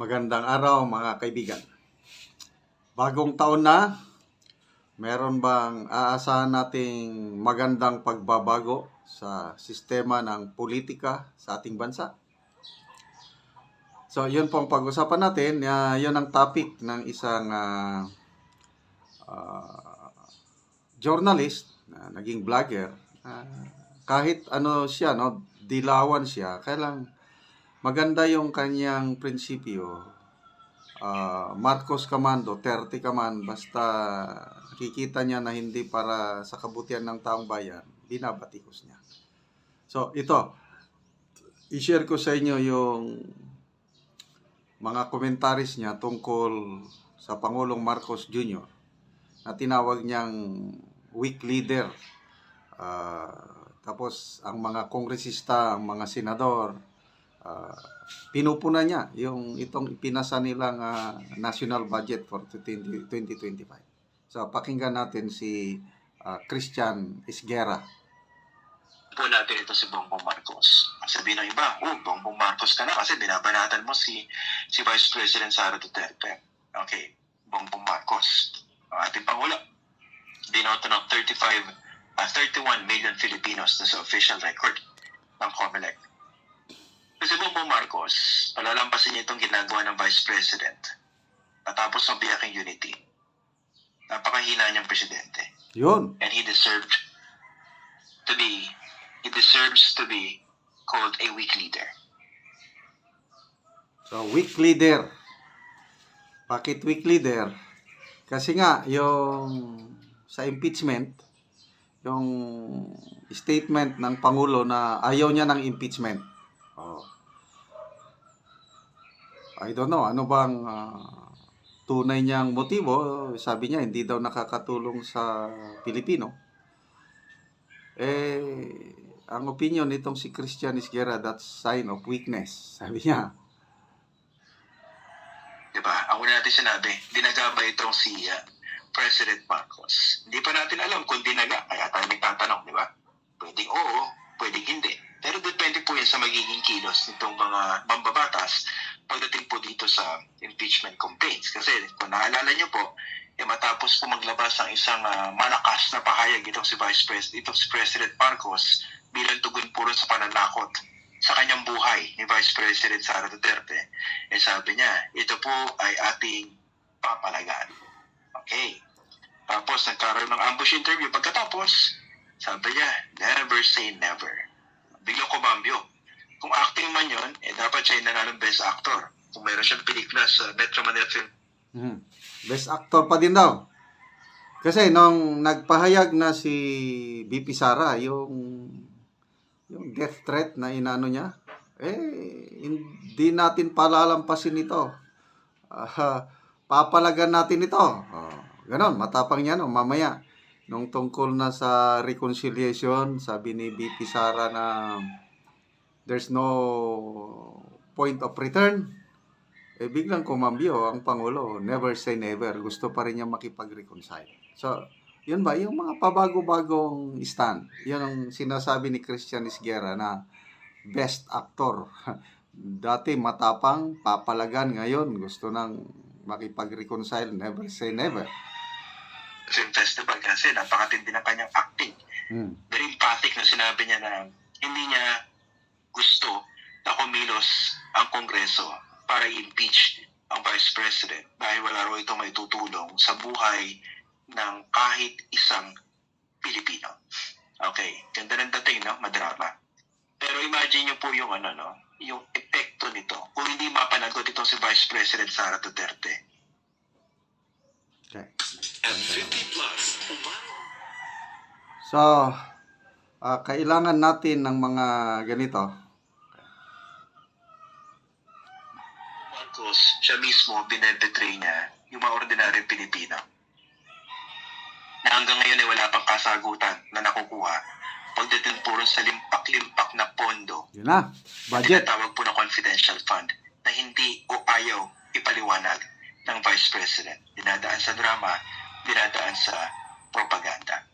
Magandang araw mga kaibigan. Bagong taon na, meron bang aasahan nating magandang pagbabago sa sistema ng politika sa ating bansa? So, yun pong pag-usapan natin. Yun ang topic ng isang journalist, naging vlogger. Kahit ano siya, no, dilawan siya, kailang maganda yung kanyang prinsipyo. Marcos ka man, Duterte ka man, basta nakikita niya na hindi para sa kabutihan ng taong bayan, binabatikos niya. So, ito, i-share ko sa inyo yung mga komentaris niya tungkol sa Pangulong Marcos Jr. na tinawag niyang weak leader. Tapos, ang mga kongresista, ang mga senador, pinupuna niya itong ipinasa nilang national budget for 2025. So, pakinggan natin si Christian Esguerra. Po natin ito si Bongbong Marcos. Sabihin ng iba, Bongbong Marcos ka na kasi binabanatan mo si Vice President Sara Duterte. Okay, Bongbong Marcos, ang ating Pangulo. Dinoto ng 31 million Filipinos na sa official record ng COMELEC. Kasi Bongbong Marcos, palalampasin niya itong ginagawa ng Vice President matapos ng biyaking unity. Napakahina niyang presidente. Yun. And he deserves to be called a weak leader. So, weak leader. Bakit weak leader? Kasi nga, yung sa impeachment, yung statement ng Pangulo na ayaw niya ng impeachment. I don't know, ano bang tunay niyang motibo? Sabi niya, hindi daw nakakatulong sa Pilipino. Ang opinion nitong si Christian Esguerra, that's sign of weakness, sabi niya. Diba? Ang una natin sinabi, dinagabay itong si President Marcos. Hindi pa natin alam kung dinaga, kaya tayo nagtatanong, di ba? Pwedeng oo, pwedeng hindi. Pero depende po yan sa magiging kilos nitong mga mambabatas pagdating po dito sa impeachment complaints. Kasi kung naalala niyo po, matapos po maglabas ang isang malakas na pahayag itong si President Marcos bilang tugon po rin sa pananakot sa kanyang buhay ni Vice President Sara Duterte, sabi niya, ito po ay ating papalagaan. Okay. Tapos nagkaroon ng ambush interview. Pagkatapos, sabi niya, never say never. Biglang kumambyo. Kung acting man yun, dapat siya nanalo Best Actor. Kung meron siyang pelikula sa Metro Manila Film. Best Actor pa din daw. Kasi nung nagpahayag na si VP Sara, yung death threat na inano niya, hindi natin palalampasin ito. Papalagan natin ito. Ganon, matapang niya, no? Mamaya, nung tungkol na sa reconciliation, sabi ni VP Sara na there's no point of return. Biglang kumambyo ang Pangulo. Never say never. Gusto pa rin niya makipag-reconcile. So, yun ba? Yung mga pabago-bagong stand. Yun ang sinasabi ni Christian Esguerra na best actor. Dati matapang, papalagan. Ngayon, gusto nang makipag-reconcile. Never say never. Film festival kasi napakatindi ng kanyang acting. Very empathic na sinabi niya na hindi niya gusto na kumilos ang Kongreso para i-impeach ang Vice President dahil wala raw ito may tutulong sa buhay ng kahit isang Pilipino. Okay, ganda ng dating, no? Madrama. Pero imagine niyo po yung yung epekto nito kung hindi mapanagot ito si Vice President Sara Duterte. Okay. At 50 plus. So, kailangan natin ng mga ganito. Marcos, siya mismo binebetray niya yung mga ordinaryong Pilipino na hanggang ngayon ay wala pang kasagutan na nakukuha pagdating puro sa limpak-limpak na pondo. Yun na, budget. Tinatawag po na confidential fund na hindi o ayaw ipaliwanag ng Vice President. Dinadaan sa drama, dinadaan sa propaganda.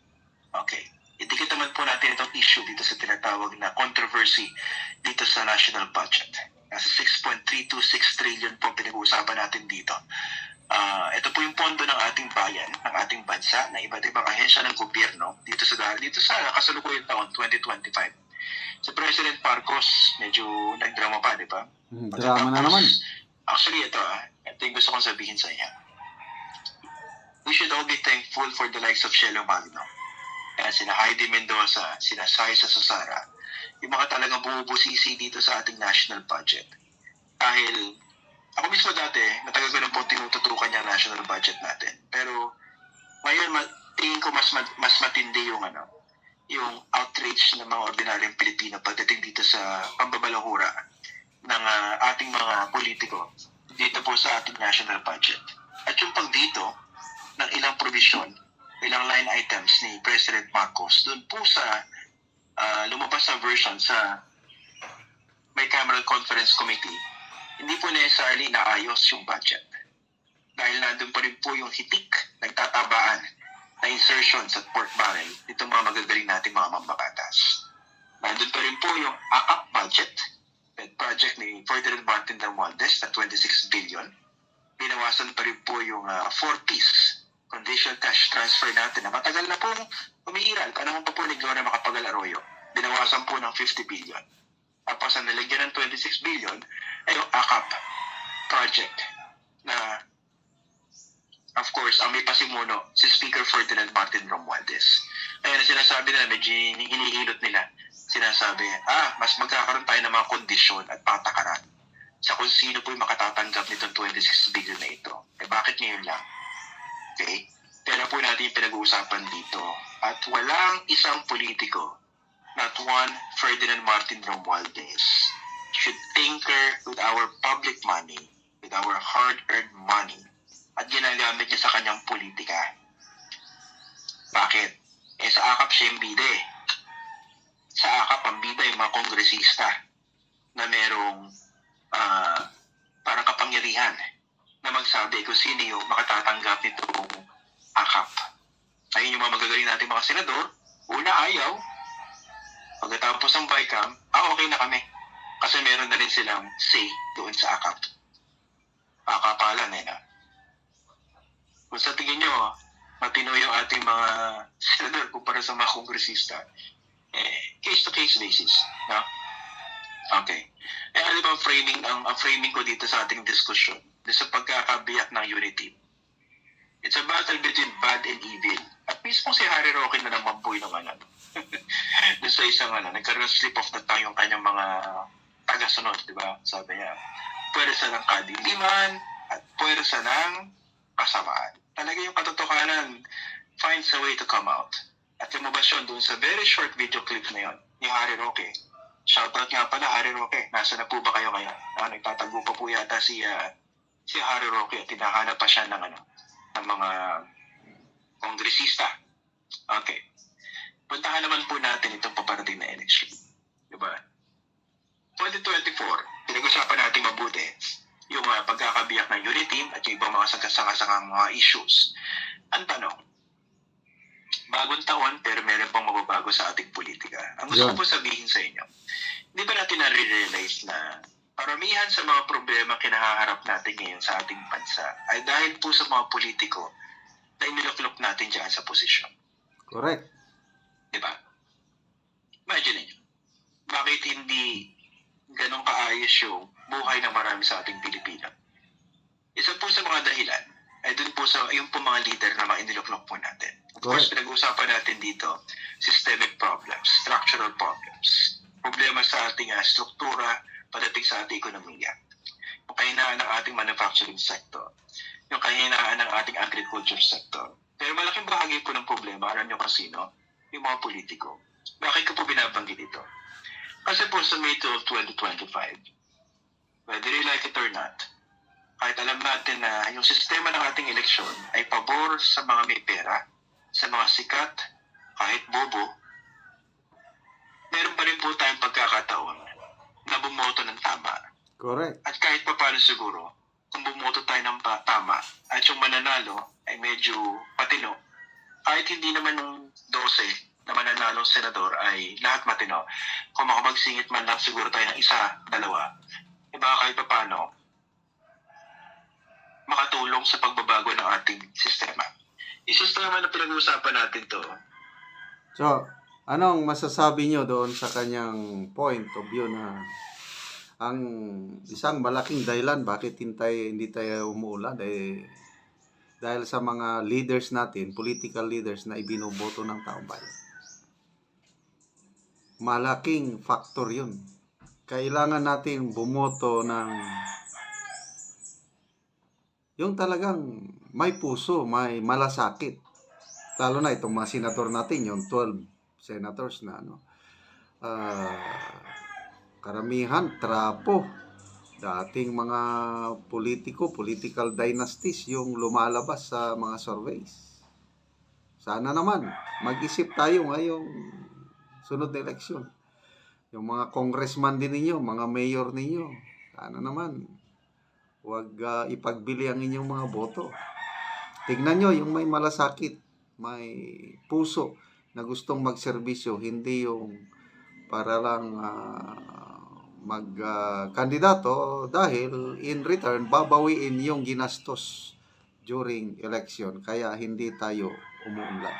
Okay. Idikit naman po natin itong issue dito sa tinatawag na controversy dito sa national budget. Nasa 6.326 trillion po pinag-uusapan natin dito. Ito po yung pondo ng ating bayan, ng ating bansa, na iba't ibang ahensya ng gobyerno dito sa kasalukuyang taon 2025. Si President Marcos, medyo nagdrama pa, di ba? Drama na naman. Actually, ito yung gusto kong sabihin sa inyo. We should all be thankful for the likes of Shelo Magno, sina Heidi Mendoza, sina Saisa Susara, yung mga talagang bumubusisi dito sa ating national budget. Dahil ako mismo dati, matagal ko na po tinututukan yung national budget natin. Pero ngayon, tingin ko mas matindi yung yung outrage ng mga ordinaryong Pilipino pagdating dito sa pambabalahura ng ating mga politiko dito po sa ating national budget. At yung pag dito ng ilang provision, ilang line items ni President Marcos doon po sa lumabas na version sa Bicameral Conference Committee, hindi po necessarily naayos yung budget. Dahil nandun pa rin po yung hitik, nagtatabaan na insertions at pork barrel itong mga magagaling nating mga mambabatas. Nandun pa rin po yung AKAP budget, project ni Ferdinand Martin Romualdez na 26 billion. Binawasan pa rin po yung 4-piece conditional cash transfer natin na matagal na pong umiiral. Panahon pa po ni Gloria Macapagal Arroyo. Binawasan po ng 50 billion. Tapos ang nalagyan ng 26 billion ay yung AKAP project na, of course, ang may pasimuno si Speaker Ferdinand Martin Romualdez. Ayun, sinasabi nila, medyo hinihilot nila. Sinasabi, mas magkakaroon tayo ng mga kondisyon at patakaran sa kung sino po yung makatatanggap nitong 26 billion na ito. Bakit ngayon lang? Okay? Pero po natin yung pinag-uusapan dito. At walang isang politiko, not one Ferdinand Martin Romualdez, should tinker with our public money, with our hard-earned money, at ginagamit niya sa kanyang politika. Bakit? Sa AKAP siya yung bida eh. Sa AKAP ang bida yung mga kongresista na merong parang kapangyarihan na magsabi kung sino yung makatatanggap nitong AKAP. Ayun yung mga magagaling natin mga senador, una ayaw, pagkatapos ng BICAM, okay na kami. Kasi meron na rin silang say doon sa AKAP. Akapalan na. Kung sa tingin nyo, matino yung ating mga senador kumpara sa mga kongresista, case-to-case basis. No? Okay. Ano ba ang framing ko dito sa ating diskusyon? Sa pagkakabiyak ng unity. It's a battle between bad and evil. At mismo si Harry Roque na naman po yung doon sa isang nagkaroon slip of the tongue yung kanyang mga tagasunod, di ba? Sabi niya, pwersa ng kadiliman at pwersa ng kasamaan. Talaga yung katotohanan finds a way to come out. At lumabas yun doon sa very short video clip na yun ni Harry Roque. Shoutout nga pala, Harry Roque. Nasa na po ba kayo ngayon? Nagtatago pa po yata si Harry Roque at hinahanap pa siya ng mga kongresista. Okay. Puntahan naman po natin itong paparating na election. Diba? 2024, pinag-usapan natin mabuti yung pagkakabiyak ng unity at yung ibang mga sagasang mga issues. Ang tanong, bagong taon pero meron pang mababago sa ating politika. Ang gusto ko po sabihin sa inyo, hindi ba natin na-realize na paramihan sa mga problema kinaharap natin ngayon sa ating bansa ay dahil po sa mga politiko na iniluklok natin dyan sa posisyon. Correct. Diba? Imagine niyo, bakit hindi ganun kaayos yung buhay ng marami sa ating Pilipino? Isa po sa mga dahilan ay dun po sa yung po mga leader na mga iniluklok po natin. Of course, pinag-uusapan natin dito systemic problems, structural problems, problema sa ating struktura pagdating sa ating ekonomiya, yung kahinaan ng ating manufacturing sector, yung kahinaan ng ating agriculture sector. Pero malaking bahagi po ng problema, alam nyo kung sino? Yung mga politiko. Bakit ko po binabanggit ito? Kasi po sa May 12, 2025, whether you like it or not, kahit alam natin na yung sistema ng ating eleksyon ay pabor sa mga may pera, sa mga sikat, kahit bobo, meron pa rin po tayong pagkakataon na bumoto ng tama. Correct. At kahit pa paano siguro, kung bumoto tayo ng tama at yung mananalo ay medyo patino, kahit hindi naman yung 12 na mananalong senador ay lahat matino, kung makapagsingit man lang siguro tayo ng isa, dalawa, baka kahit paano makatulong sa pagbabago ng ating sistema. Isustama na pinag-uusapan natin to. So, anong masasabi nyo doon sa kanyang point of view na ang isang malaking dahilan bakit hindi tayo umuulan dahil sa mga leaders natin, political leaders na ibinoboto ng taong bayan. Malaking factor yun. Kailangan natin bumoto ng yung talagang may puso, may malasakit. Lalo na itong mga senador natin, yung 12 senators na karamihan, trapo. Dating mga political dynasties yung lumalabas sa mga surveys. Sana naman, mag-isip tayo ngayong sunod na eleksyon. Yung mga congressman din ninyo, mga mayor ninyo, sana naman, huwag ipagbili ang inyong mga boto. Tignan nyo yung may malasakit, may puso na gustong magserbisyo, hindi yung para lang magkandidato dahil in return babawiin yung ginastos during election, kaya hindi tayo umuunlad.